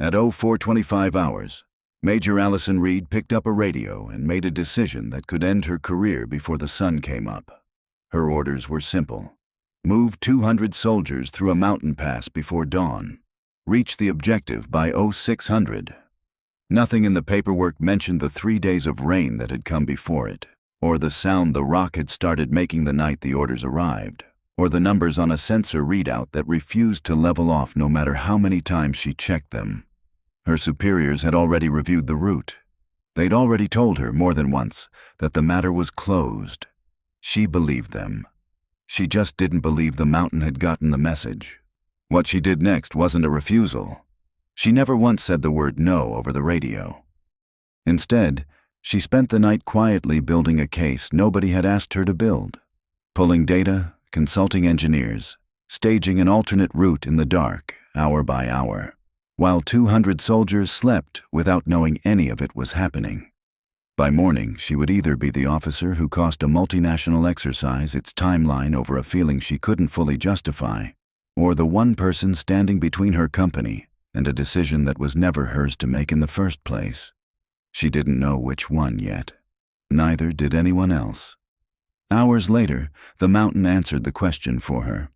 At 0425 hours, Major Allison Reed picked up a radio and made a decision that could end her career before the sun came up. Her orders were simple. Move 200 soldiers through a mountain pass before dawn. Reach the objective by 0600. Nothing in the paperwork mentioned the 3 days of rain that had come before it, or the sound the rock had started making the night the orders arrived, or the numbers on a sensor readout that refused to level off no matter how many times she checked them. Her superiors had already reviewed the route. They'd already told her more than once that the matter was closed. She believed them. She just didn't believe the mountain had gotten the message. What she did next wasn't a refusal. She never once said the word no over the radio. Instead, she spent the night quietly building a case nobody had asked her to build, pulling data, consulting engineers, staging an alternate route in the dark, hour by hour, while 200 soldiers slept without knowing any of it was happening. By morning, she would either be the officer who cost a multinational exercise its timeline over a feeling she couldn't fully justify, or the one person standing between her company and a decision that was never hers to make in the first place. She didn't know which one yet. Neither did anyone else. Hours later, the mountain answered the question for her.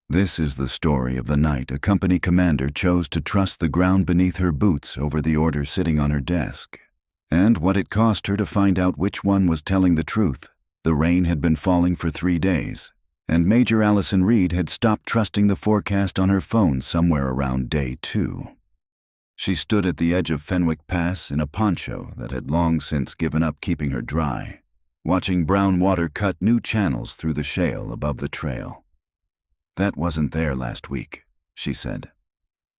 This is the story of the night a company commander chose to trust the ground beneath her boots over the order sitting on her desk, and what it cost her to find out which one was telling the truth. The rain had been falling for 3 days, and Major Allison Reed had stopped trusting the forecast on her phone somewhere around day 2. She stood at the edge of Fenwick Pass in a poncho that had long since given up keeping her dry, watching brown water cut new channels through the shale above the trail. "That wasn't there last week," she said.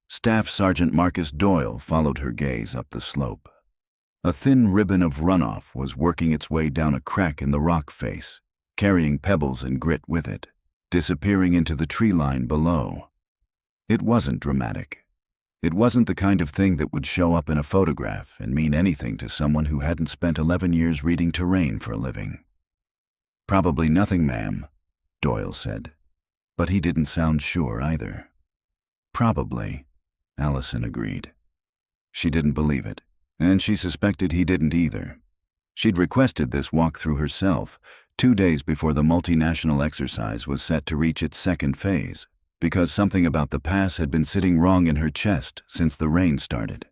Staff Sergeant Marcus Doyle followed her gaze up the slope. A thin ribbon of runoff was working its way down a crack in the rock face, carrying pebbles and grit with it, disappearing into the tree line below. It wasn't dramatic. It wasn't the kind of thing that would show up in a photograph and mean anything to someone who hadn't spent 11 years reading terrain for a living. "Probably nothing, ma'am," Doyle said, but he didn't sound sure either. "Probably," Allison agreed. She didn't believe it, and she suspected he didn't either. She'd requested this walkthrough herself 2 days before the multinational exercise was set to reach its second phase, because something about the pass had been sitting wrong in her chest since the rain started.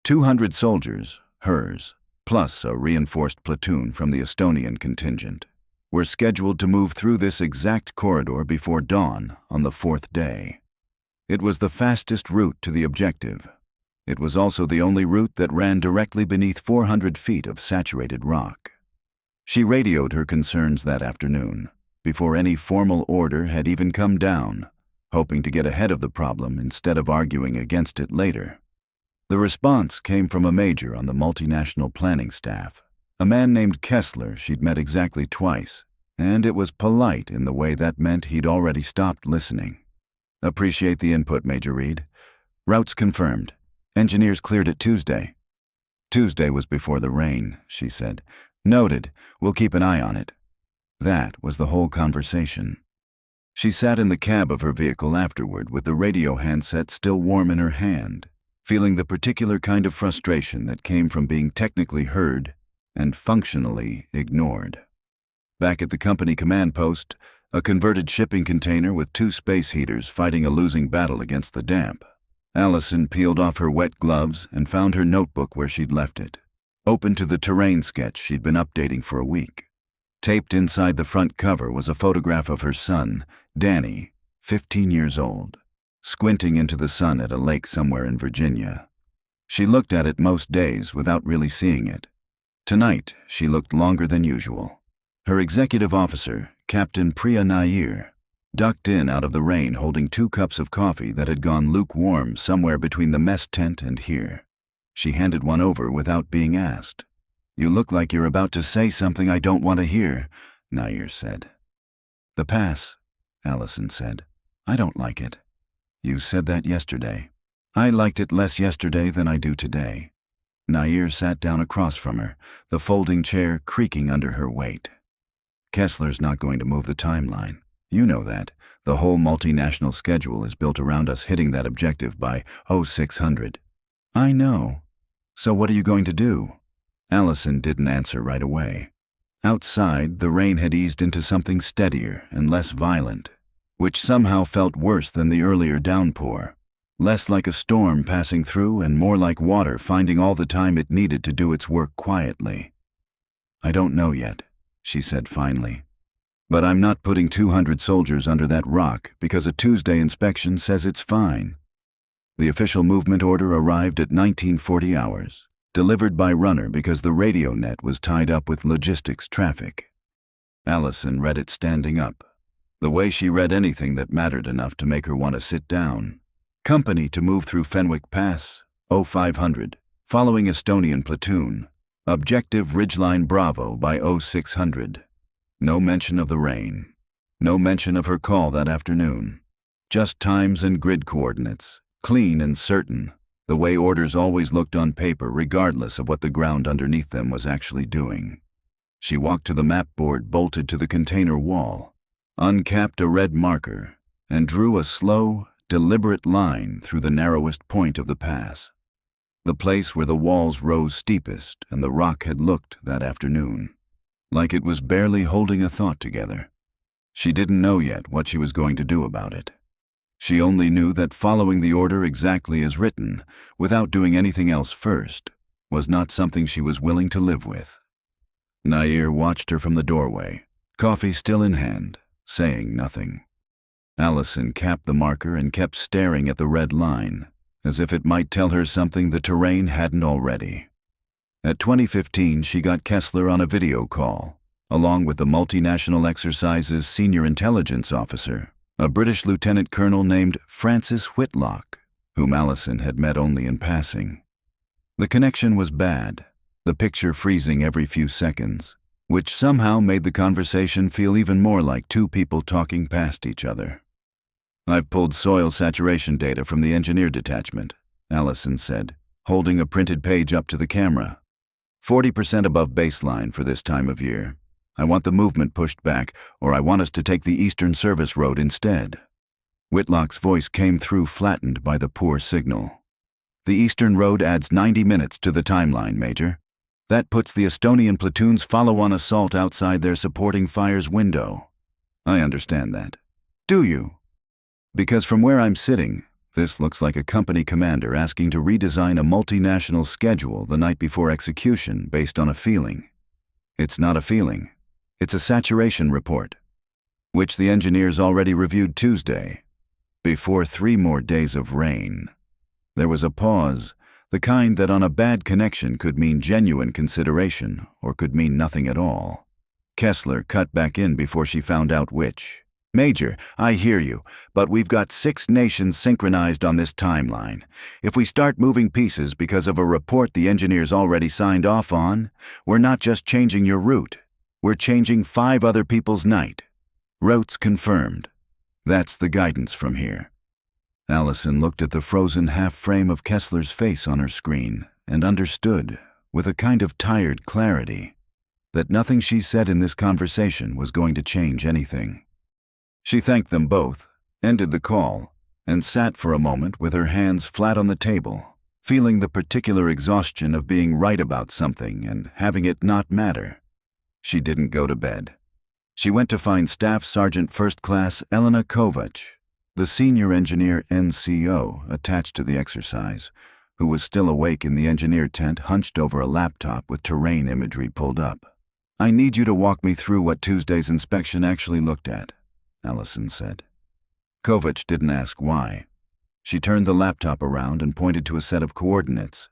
200 soldiers, hers, plus a reinforced platoon from the Estonian contingent, were scheduled to move through this exact corridor before dawn on the 4th day. It was the fastest route to the objective. It was also the only route that ran directly beneath 400 feet of saturated rock. She radioed her concerns that afternoon, before any formal order had even come down, hoping to get ahead of the problem instead of arguing against it later. The response came from a major on the multinational planning staff, a man named Kessler she'd met exactly twice, and it was polite in the way that meant he'd already stopped listening. "Appreciate the input, Major Reed. Routes confirmed. Engineers cleared it Tuesday." "Tuesday was before the rain," she said. "Noted. We'll keep an eye on it." That was the whole conversation. She sat in the cab of her vehicle afterward with the radio handset still warm in her hand, feeling the particular kind of frustration that came from being technically heard and functionally ignored. Back at the company command post, a converted shipping container with 2 space heaters fighting a losing battle against the damp, Allison peeled off her wet gloves and found her notebook where she'd left it, open to the terrain sketch she'd been updating for a week. Taped inside the front cover was a photograph of her son, Danny, 15 years old, squinting into the sun at a lake somewhere in Virginia. She looked at it most days without really seeing it. Tonight, she looked longer than usual. Her executive officer, Captain Priya Nair, ducked in out of the rain holding 2 cups of coffee that had gone lukewarm somewhere between the mess tent and here. She handed one over without being asked. "You look like you're about to say something I don't want to hear," Nair said. "The pass," Allison said. "I don't like it." "You said that yesterday." "I liked it less yesterday than I do today." Nair sat down across from her, the folding chair creaking under her weight. "Kessler's not going to move the timeline. You know that. The whole multinational schedule is built around us hitting that objective by 0600. I know. So what are you going to do? Allison didn't answer right away. Outside, the rain had eased into something steadier and less violent, which somehow felt worse than the earlier downpour. Less like a storm passing through and more like water finding all the time it needed to do its work quietly. I don't know yet, she said finally. But I'm not putting 200 soldiers under that rock because a Tuesday inspection says it's fine. The official movement order arrived at 1940 hours, delivered by runner because the radio net was tied up with logistics traffic. Allison read it standing up, the way she read anything that mattered enough to make her want to sit down. Company to move through Fenwick Pass, 0500, following Estonian platoon. Objective Ridgeline Bravo by 0600. No mention of the rain. No mention of her call that afternoon. Just times and grid coordinates, clean and certain, the way orders always looked on paper regardless of what the ground underneath them was actually doing. She walked to the map board bolted to the container wall, uncapped a red marker, and drew a slow, deliberate line through the narrowest point of the pass, the place where the walls rose steepest and the rock had looked that afternoon, like it was barely holding a thought together. She didn't know yet what she was going to do about it. She only knew that following the order exactly as written, without doing anything else first, was not something she was willing to live with. Nair watched her from the doorway, coffee still in hand, saying nothing. Allison capped the marker and kept staring at the red line, as if it might tell her something the terrain hadn't already. At 2015, she got Kessler on a video call, along with the multinational exercises senior intelligence officer, a British lieutenant colonel named Francis Whitlock, whom Allison had met only in passing. The connection was bad, the picture freezing every few seconds, which somehow made the conversation feel even more like two people talking past each other. I've pulled soil saturation data from the engineer detachment, Allison said, holding a printed page up to the camera. 40% above baseline for this time of year. I want the movement pushed back, or I want us to take the Eastern Service Road instead. Whitlock's voice came through flattened by the poor signal. The Eastern Road adds 90 minutes to the timeline, Major. That puts the Estonian platoon's follow-on assault outside their supporting fire's window. I understand that. Do you? Because from where I'm sitting, this looks like a company commander asking to redesign a multinational schedule the night before execution based on a feeling. It's not a feeling. It's a saturation report, which the engineers already reviewed Tuesday, before 3 more days of rain. There was a pause, the kind that on a bad connection could mean genuine consideration or could mean nothing at all. Kessler cut back in before she found out which. Major, I hear you, but we've got 6 nations synchronized on this timeline. If we start moving pieces because of a report the engineers already signed off on, we're not just changing your route. We're changing 5 other people's night. Routes confirmed. That's the guidance from here. Allison looked at the frozen half-frame of Kessler's face on her screen and understood, with a kind of tired clarity, that nothing she said in this conversation was going to change anything. She thanked them both, ended the call, and sat for a moment with her hands flat on the table, feeling the particular exhaustion of being right about something and having it not matter. She didn't go to bed. She went to find Staff Sergeant First Class Elena Kovac, the senior engineer NCO attached to the exercise, who was still awake in the engineer tent hunched over a laptop with terrain imagery pulled up. I need you to walk me through what Tuesday's inspection actually looked at, Allison said. Kovac didn't ask why. She turned the laptop around and pointed to a set of coordinates.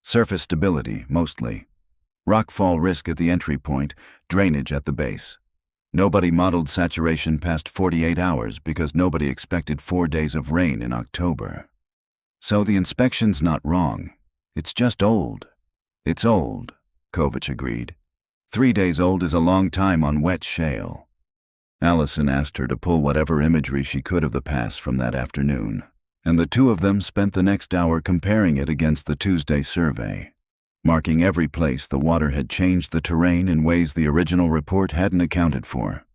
Surface stability, mostly. Rockfall risk at the entry point, drainage at the base. Nobody modeled saturation past 48 hours because nobody expected 4 days of rain in October. So the inspection's not wrong. It's just old. It's old, Kovac agreed. 3 days old is a long time on wet shale. Allison asked her to pull whatever imagery she could of the pass from that afternoon, and the two of them spent the next hour comparing it against the Tuesday survey, marking every place the water had changed the terrain in ways the original report hadn't accounted for.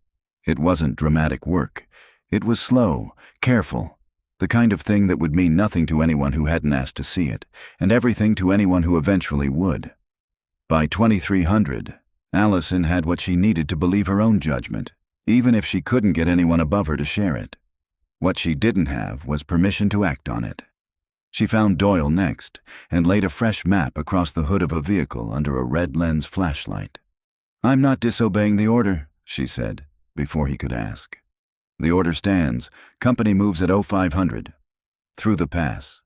It wasn't dramatic work. It was slow, careful, The kind of thing that would mean nothing to anyone who hadn't asked to see it, and everything to anyone who eventually would. By 2300, Allison had what she needed to believe her own judgment, even if she couldn't get anyone above her to share it. What she didn't have was permission to act on it. She found Doyle next, and laid a fresh map across the hood of a vehicle under a red lens flashlight. "I'm not disobeying the order," she said, before he could ask. "The order stands. Company moves at 0500. Through the pass.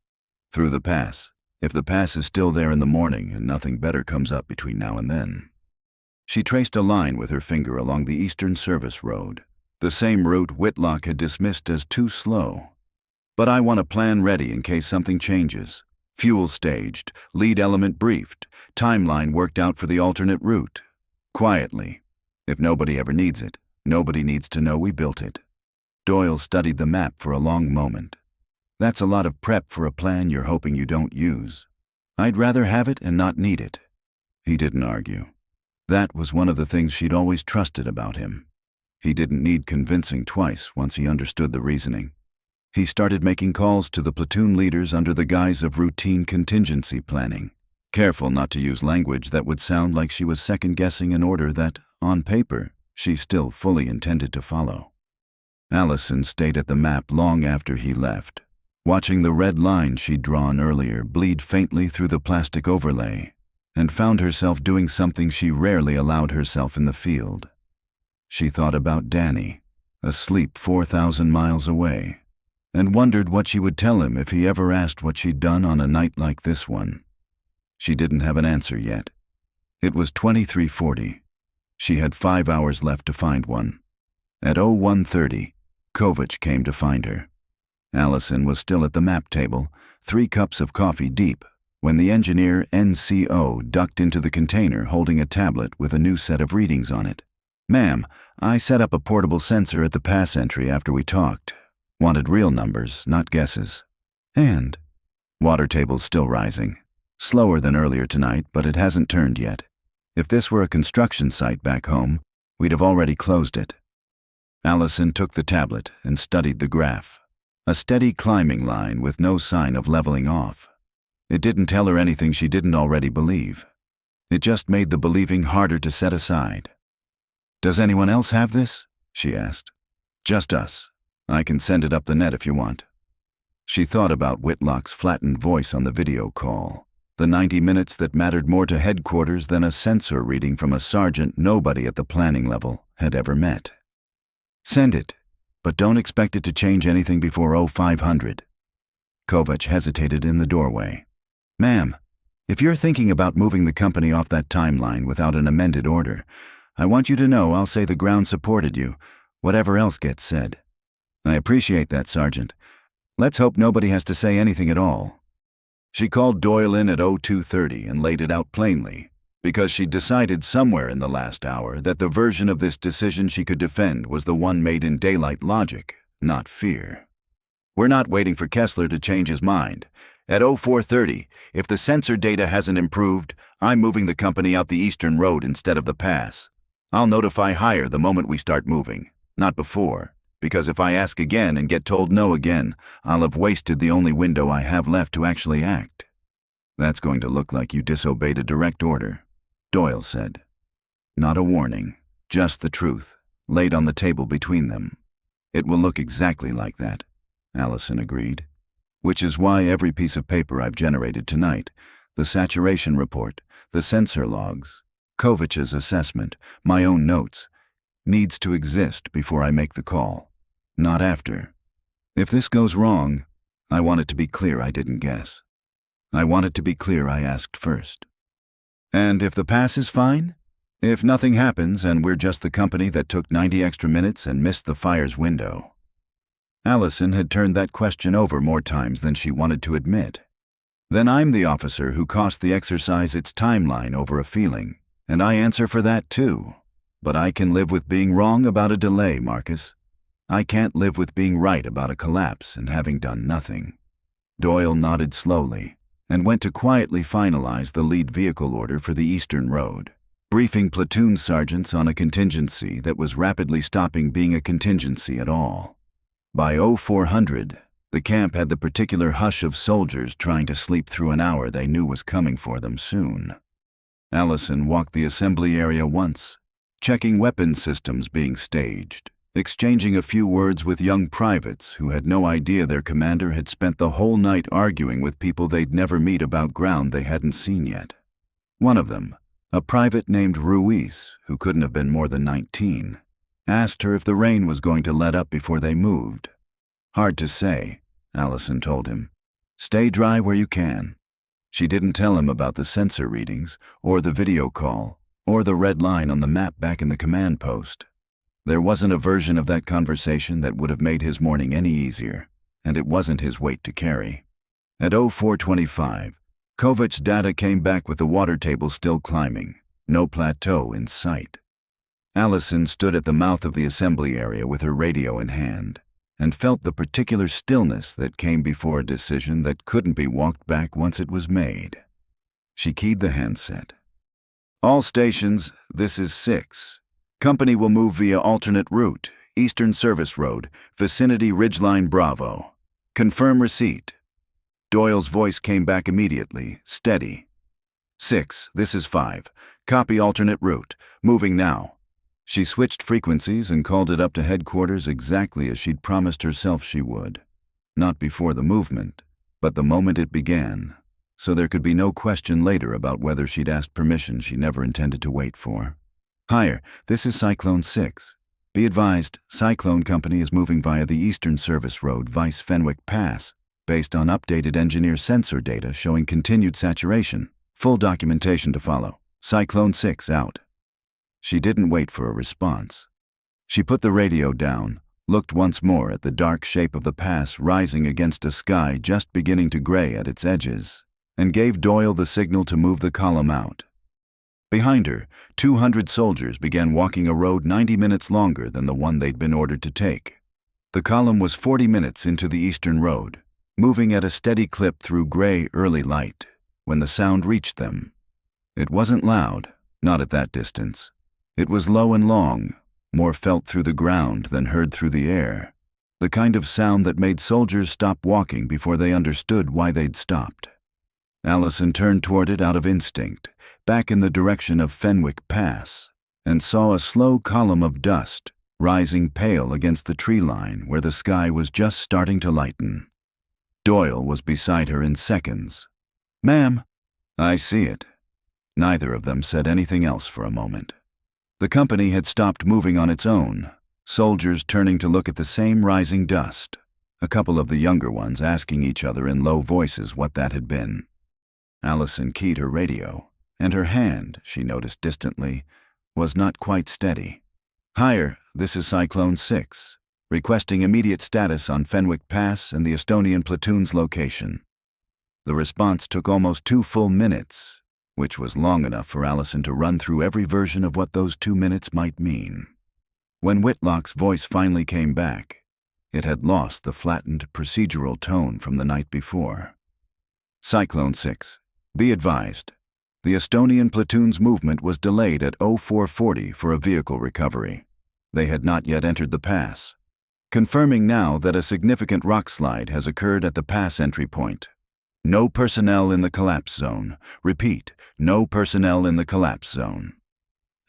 Through the pass. If the pass is still there in the morning and nothing better comes up between now and then." She traced a line with her finger along the Eastern Service Road, the same route Whitlock had dismissed as too slow. "But I want a plan ready in case something changes. Fuel staged, lead element briefed, timeline worked out for the alternate route. Quietly. If nobody ever needs it, nobody needs to know we built it." Doyle studied the map for a long moment. "That's a lot of prep for a plan you're hoping you don't use. I'd rather have it and not need it." He didn't argue. That was one of the things she'd always trusted about him. He didn't need convincing twice once he understood the reasoning. He started making calls to the platoon leaders under the guise of routine contingency planning, careful not to use language that would sound like she was second-guessing an order that, on paper, she still fully intended to follow. Allison stayed at the map long after he left, watching the red line she'd drawn earlier bleed faintly through the plastic overlay, and found herself doing something she rarely allowed herself in the field. She thought about Danny, asleep 4,000 miles away, and wondered what she would tell him if he ever asked what she'd done on a night like this one. She didn't have an answer yet. It was 2340. She had 5 hours left to find one. At 0130, Kovach came to find her. Allison was still at the map table, 3 cups of coffee deep, when the engineer NCO ducked into the container holding a tablet with a new set of readings on it. "Ma'am, I set up a portable sensor at the pass entry after we talked. Wanted real numbers, not guesses. And water table's still rising. Slower than earlier tonight, but it hasn't turned yet. If this were a construction site back home, we'd have already closed it." Allison took the tablet and studied the graph. A steady climbing line with no sign of leveling off. It didn't tell her anything she didn't already believe. It just made the believing harder to set aside. "Does anyone else have this?" she asked. "Just us. I can send it up the net if you want." She thought about Whitlock's flattened voice on the video call, the 90 minutes that mattered more to headquarters than a sensor reading from a sergeant nobody at the planning level had ever met. "Send it, but don't expect it to change anything before 0500. Kovach hesitated in the doorway. "Ma'am, if you're thinking about moving the company off that timeline without an amended order, I want you to know I'll say the ground supported you, whatever else gets said." "I appreciate that, Sergeant. Let's hope nobody has to say anything at all." She called Doyle in at 0230 and laid it out plainly, because she'd decided somewhere in the last hour that the version of this decision she could defend was the one made in daylight logic, not fear. "We're not waiting for Kessler to change his mind. At 0430, if the sensor data hasn't improved, I'm moving the company out the Eastern Road instead of the pass. I'll notify higher the moment we start moving, not before, because if I ask again and get told no again, I'll have wasted the only window I have left to actually act." "That's going to look like you disobeyed a direct order," Doyle said. Not a warning, just the truth, laid on the table between them. "It will look exactly like that," Allison agreed. "Which is why every piece of paper I've generated tonight, the saturation report, the sensor logs, Kovach's assessment, my own notes, needs to exist before I make the call, not after. If this goes wrong, I want it to be clear I didn't guess. I want it to be clear I asked first. And if the pass is fine? If nothing happens and we're just the company that took 90 extra minutes and missed the fire's window?" Allison had turned that question over more times than she wanted to admit. "Then I'm the officer who cost the exercise its timeline over a feeling, and I answer for that too. But I can live with being wrong about a delay, Marcus. I can't live with being right about a collapse and having done nothing." Doyle nodded slowly and went to quietly finalize the lead vehicle order for the Eastern Road, briefing platoon sergeants on a contingency that was rapidly stopping being a contingency at all. By 0400, The camp had the particular hush of soldiers trying to sleep through an hour they knew was coming for them soon. Allison walked the assembly area once, checking weapons systems being staged, exchanging a few words with young privates who had no idea their commander had spent the whole night arguing with people they'd never meet about ground they hadn't seen yet. One of them, a private named Ruiz, who couldn't have been more than 19, asked her if the rain was going to let up before they moved. "Hard to say," Allison told him. "Stay dry where you can." She didn't tell him about the sensor readings, or the video call, or the red line on the map back in the command post. There wasn't a version of that conversation that would have made his morning any easier, and it wasn't his weight to carry. At 04:25, Kovach's data came back with the water table still climbing, no plateau in sight. Allison stood at the mouth of the assembly area with her radio in hand, and felt the particular stillness that came before a decision that couldn't be walked back once it was made. She keyed the handset. "All stations, this is 6. Company will move via alternate route, Eastern Service Road, vicinity Ridgeline Bravo. Confirm receipt." Doyle's voice came back immediately, steady. "6, this is 5. Copy alternate route. Moving now." She switched frequencies and called it up to headquarters exactly as she'd promised herself she would. Not before the movement, but the moment it began, so there could be no question later about whether she'd asked permission she never intended to wait for. "Higher, this is Cyclone 6. Be advised, Cyclone Company is moving via the Eastern Service Road, vice Fenwick Pass, based on updated engineer sensor data showing continued saturation. Full documentation to follow. Cyclone 6 out." She didn't wait for a response. She put the radio down, looked once more at the dark shape of the pass rising against a sky just beginning to gray at its edges, and gave Doyle the signal to move the column out. Behind her, 200 soldiers began walking a road 90 minutes longer than the one they'd been ordered to take. The column was 40 minutes into the Eastern Road, moving at a steady clip through gray early light, when the sound reached them. It wasn't loud, not at that distance. It was low and long, more felt through the ground than heard through the air, the kind of sound that made soldiers stop walking before they understood why they'd stopped. Allison turned toward it out of instinct, back in the direction of Fenwick Pass, and saw a slow column of dust rising pale against the tree line where the sky was just starting to lighten. Doyle was beside her in seconds. "Ma'am." "I see it." Neither of them said anything else for a moment. The company had stopped moving on its own, soldiers turning to look at the same rising dust, a couple of the younger ones asking each other in low voices what that had been. Allison keyed her radio, and her hand, she noticed distantly, was not quite steady. "Higher, this is Cyclone 6, requesting immediate status on Fenwick Pass and the Estonian platoon's location." The response took almost 2 full minutes, which was long enough for Allison to run through every version of what those 2 minutes might mean. When Whitlock's voice finally came back, it had lost the flattened procedural tone from the night before. "Cyclone 6, be advised. The Estonian platoon's movement was delayed at 0440 for a vehicle recovery. They had not yet entered the pass. Confirming now that a significant rock slide has occurred at the pass entry point. No personnel in the collapse zone. Repeat, no personnel in the collapse zone."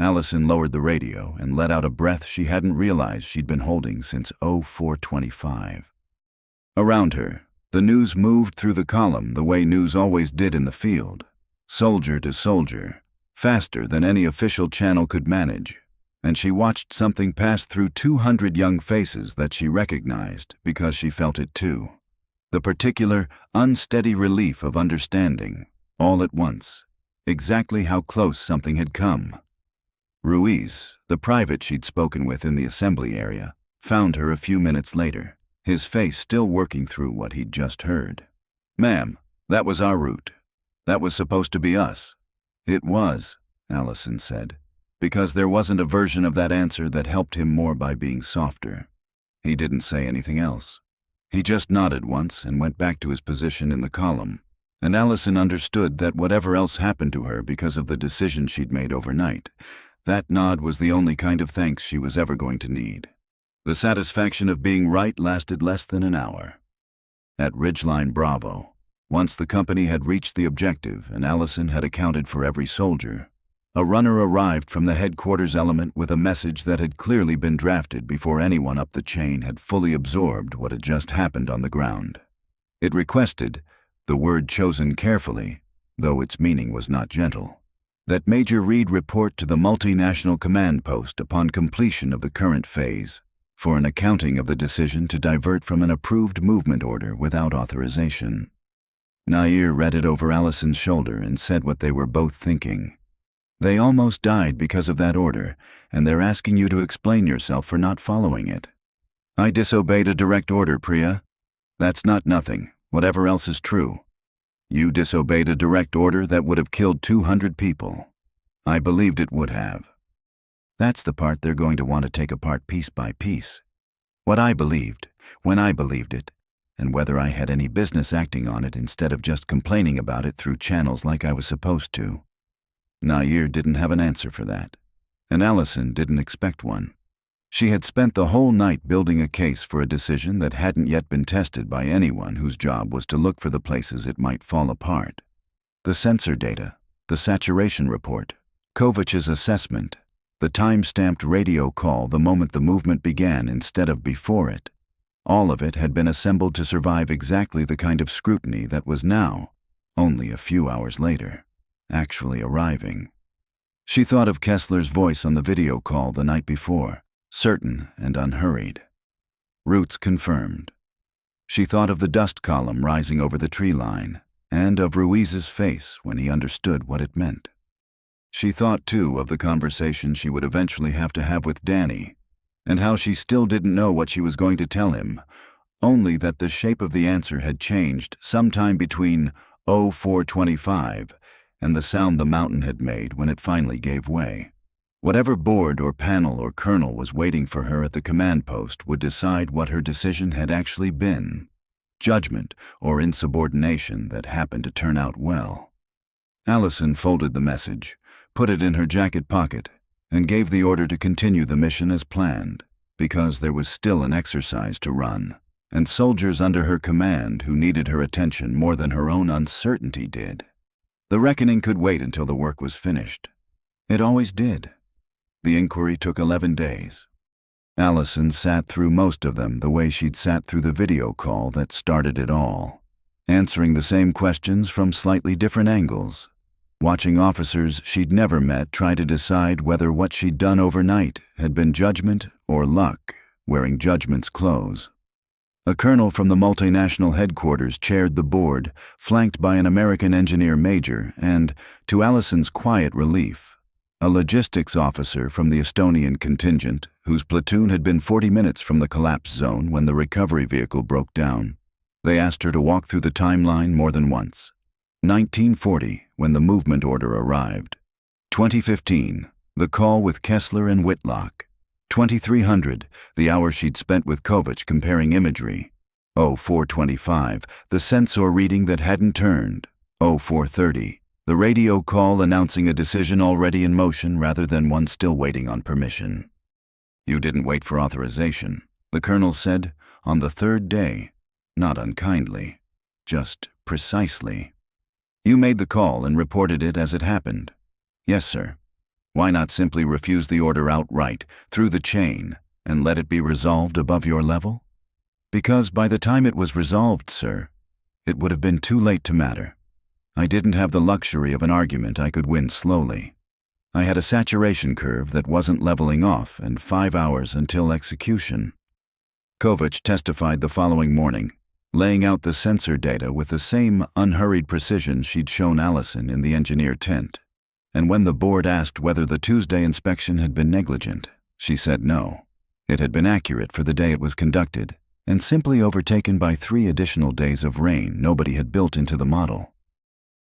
Allison lowered the radio and let out a breath she hadn't realized she'd been holding since 0425. Around her, the news moved through the column the way news always did in the field, soldier to soldier, faster than any official channel could manage, and she watched something pass through 200 young faces that she recognized because she felt it too. The particular, unsteady relief of understanding, all at once, exactly how close something had come. Ruiz, the private she'd spoken with in the assembly area, found her a few minutes later, his face still working through what he'd just heard. "Ma'am, that was our route. That was supposed to be us." "It was," Allison said, because there wasn't a version of that answer that helped him more by being softer. He didn't say anything else. He just nodded once and went back to his position in the column, and Allison understood that whatever else happened to her because of the decision she'd made overnight, that nod was the only kind of thanks she was ever going to need. The satisfaction of being right lasted less than an hour. At Ridgeline Bravo, once the company had reached the objective and Allison had accounted for every soldier, a runner arrived from the headquarters element with a message that had clearly been drafted before anyone up the chain had fully absorbed what had just happened on the ground. It requested, the word chosen carefully, though its meaning was not gentle, that Major Reed report to the multinational command post upon completion of the current phase for an accounting of the decision to divert from an approved movement order without authorization. Nair read it over Allison's shoulder and said what they were both thinking. They almost died because of that order, and they're asking you to explain yourself for not following it. I disobeyed a direct order, Priya. That's not nothing, whatever else is true. You disobeyed a direct order that would have killed 200 people. I believed it would have. That's the part they're going to want to take apart piece by piece. What I believed, when I believed it, and whether I had any business acting on it instead of just complaining about it through channels like I was supposed to. Nair didn't have an answer for that, and Allison didn't expect one. She had spent the whole night building a case for a decision that hadn't yet been tested by anyone whose job was to look for the places it might fall apart. The sensor data, the saturation report, Kovach's assessment, the time-stamped radio call the moment the movement began instead of before it. All of it had been assembled to survive exactly the kind of scrutiny that was now, only a few hours later, actually arriving. She thought of Kessler's voice on the video call the night before, certain and unhurried. Roots confirmed. She thought of the dust column rising over the tree line, and of Ruiz's face when he understood what it meant. She thought, too, of the conversation she would eventually have to have with Danny, and how she still didn't know what she was going to tell him, only that the shape of the answer had changed sometime between 0425 and the sound the mountain had made when it finally gave way. Whatever board or panel or colonel was waiting for her at the command post would decide what her decision had actually been, judgment or insubordination that happened to turn out well. Allison folded the message, put it in her jacket pocket, and gave the order to continue the mission as planned, because there was still an exercise to run, and soldiers under her command who needed her attention more than her own uncertainty did. The reckoning could wait until the work was finished. It always did. The inquiry took 11 days. Allison sat through most of them the way she'd sat through the video call that started it all, answering the same questions from slightly different angles, watching officers she'd never met try to decide whether what she'd done overnight had been judgment or luck, wearing judgment's clothes. A colonel from the multinational headquarters chaired the board, flanked by an American engineer major and, to Allison's quiet relief, a logistics officer from the Estonian contingent, whose platoon had been 40 minutes from the collapse zone when the recovery vehicle broke down. They asked her to walk through the timeline more than once. 1940, when the movement order arrived. 2015, the call with Kessler and Whitlock. 2300, the hour she'd spent with Kovach comparing imagery. 0425, the sensor reading that hadn't turned. 0430, the radio call announcing a decision already in motion rather than one still waiting on permission. You didn't wait for authorization, the colonel said, on the third day, not unkindly, just precisely. You made the call and reported it as it happened. Yes, sir. Why not simply refuse the order outright, through the chain, and let it be resolved above your level? Because by the time it was resolved, sir, it would have been too late to matter. I didn't have the luxury of an argument I could win slowly. I had a saturation curve that wasn't leveling off and 5 hours until execution. Kovach testified the following morning, laying out the sensor data with the same unhurried precision she'd shown Allison in the engineer tent. And when the board asked whether the Tuesday inspection had been negligent, she said no. It had been accurate for the day it was conducted, and simply overtaken by 3 additional days of rain nobody had built into the model.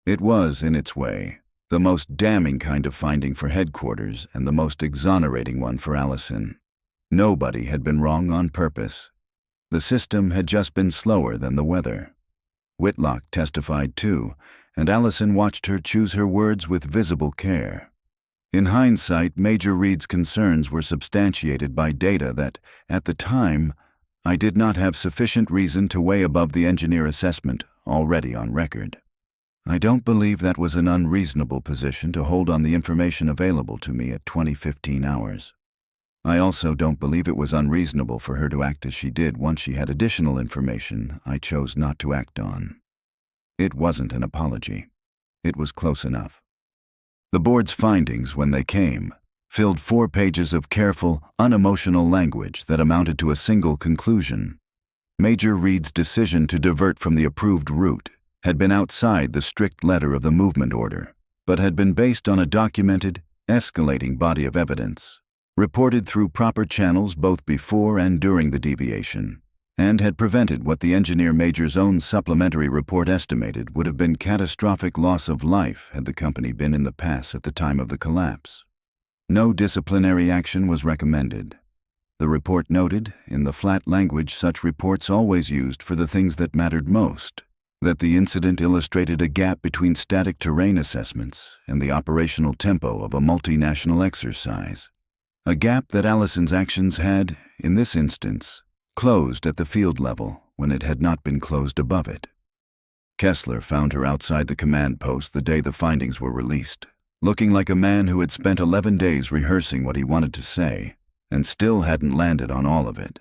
It was, in its way, the most damning kind of finding for headquarters and the most exonerating one for Allison. Nobody had been wrong on purpose. The system had just been slower than the weather. Whitlock testified too, and Allison watched her choose her words with visible care. In hindsight, Major Reed's concerns were substantiated by data that, at the time, I did not have sufficient reason to weigh above the engineer assessment already on record. I don't believe that was an unreasonable position to hold on the information available to me at 2015 hours. I also don't believe it was unreasonable for her to act as she did once she had additional information I chose not to act on. It wasn't an apology. It was close enough. The board's findings, when they came, filled 4 pages of careful, unemotional language that amounted to a single conclusion. Major Reed's decision to divert from the approved route had been outside the strict letter of the movement order, but had been based on a documented, escalating body of evidence, reported through proper channels both before and during the deviation, and had prevented what the engineer major's own supplementary report estimated would have been catastrophic loss of life had the company been in the pass at the time of the collapse. No disciplinary action was recommended. The report noted, in the flat language such reports always used for the things that mattered most, that the incident illustrated a gap between static terrain assessments and the operational tempo of a multinational exercise. A gap that Allison's actions had, in this instance, closed at the field level when it had not been closed above it. Kessler found her outside the command post the day the findings were released, looking like a man who had spent 11 days rehearsing what he wanted to say and still hadn't landed on all of it.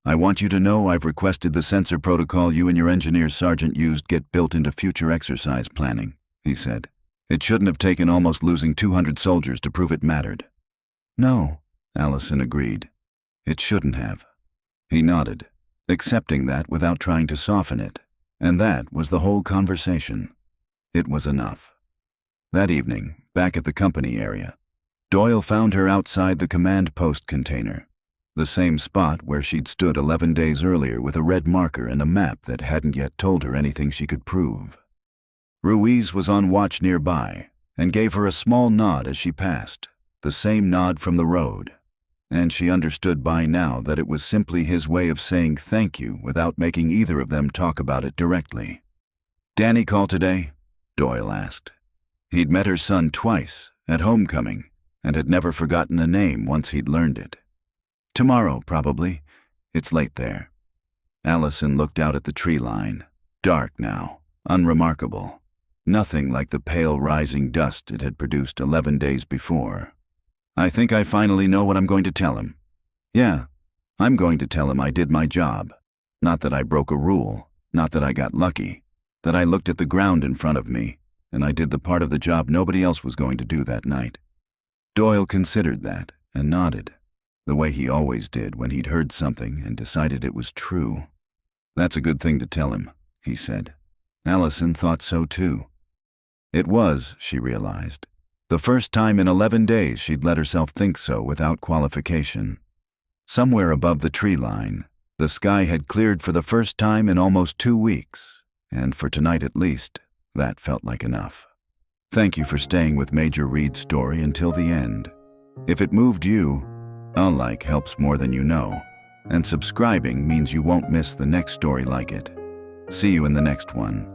"I want you to know I've requested the sensor protocol you and your engineer sergeant used get built into future exercise planning," he said. "It shouldn't have taken almost losing 200 soldiers to prove it mattered." "No," Allison agreed. "It shouldn't have." He nodded, accepting that without trying to soften it, and that was the whole conversation. It was enough. That evening, back at the company area, Doyle found her outside the command post container, the same spot where she'd stood 11 days earlier with a red marker and a map that hadn't yet told her anything she could prove. Ruiz was on watch nearby and gave her a small nod as she passed, the same nod from the road, and she understood by now that it was simply his way of saying thank you without making either of them talk about it directly. "Danny call today?" Doyle asked. He'd met her son twice, at homecoming, and had never forgotten a name once he'd learned it. "Tomorrow, probably. It's late there." Allison looked out at the tree line, dark now, unremarkable, nothing like the pale rising dust it had produced 11 days before. "I think I finally know what I'm going to tell him. Yeah, I'm going to tell him I did my job. Not that I broke a rule, not that I got lucky, that I looked at the ground in front of me, and I did the part of the job nobody else was going to do that night." Doyle considered that and nodded, the way he always did when he'd heard something and decided it was true. "That's a good thing to tell him," he said. Allison thought so too. It was, she realized, the first time in 11 days she'd let herself think so without qualification. Somewhere above the tree line, the sky had cleared for the first time in almost 2 weeks, and for tonight at least, that felt like enough. Thank you for staying with Major Reed's story until the end. If it moved you, a like helps more than you know, and subscribing means you won't miss the next story like it. See you in the next one.